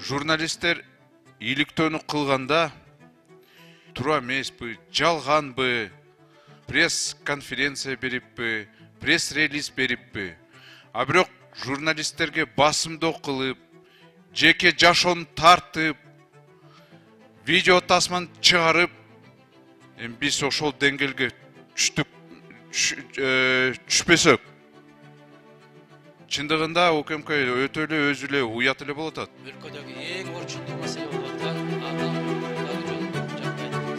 журналисттер иликтөөнү кылганда туура эмеспи, жалганбы, пресс-конференция бериппи, пресс-релиз бериппи. А бирок журналисттерге басымдоо кылып, жеке жашоон тартып, видео тасманы чыгарып, биз ошол деңгээлге түшпөсөк, чындыгында УКМК өтө эле өзү эле уят эле болуп атат. Өлкөдөгү эң орчундуу маселе болуп аткан адам укуктары жөнүндөгү жагдайды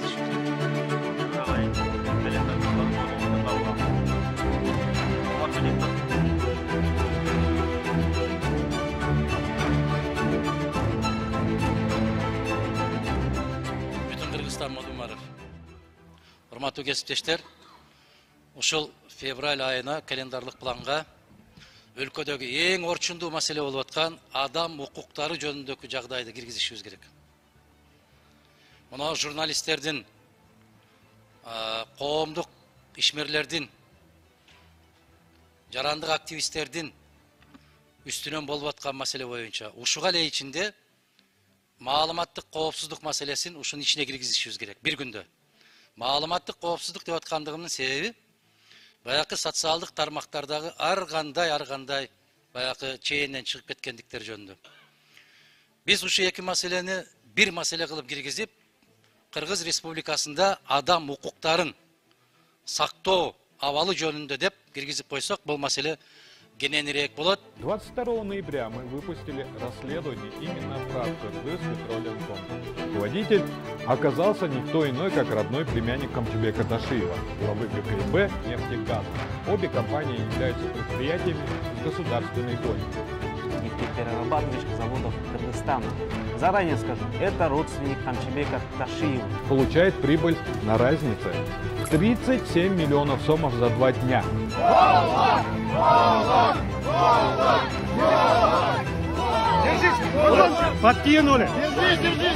Бүтүн Кыргызстан Модумаров. Урматтуу кесиптештер, ушул февраль айына календарлык планга өлкөдөгү эң орчундуу маселе болуп аткан адам укуктары жөнүндөгү жагдайды киргизишибиз керек. Мына журналисттердин, коомдук ишмерлердин, жарандык активисттердин үстүнөн болуп аткан маселе боюнча ушуга эле ичинде маалыматтык коопсуздук маселесин ушунун ичине киргизишибиз керек бир күндө. Маалыматтык коопсуздук деп аткандыгымдын себеби баякы социалдык тармактардагы ар кандай баякы чейинен чыгып кеткендиктер жөнүндө. Биз ушу эки маселени бир маселе кылып киргизип, Кыргыз Республикасында адам укуктарын сактоо абалы жөнүндө деп киргизип койсок, бул маселе кененирээк болот. 22 ноября мы выпустили расследование именно про Кыргыз Petroleum Company. Руководитель оказался никто иной, как родной племянник Камчыбека Ташиева, главы ГКБ «Нефтегаз». Обе компании являются предприятиями с государственной долей. Нефтеперерабатывающих заводов Кыргызстана. Заранее скажу, это родственник Камчыбека Ташиева. Получает прибыль на разнице 37 миллионов сомов за 2 дня. Подкинули! Держись!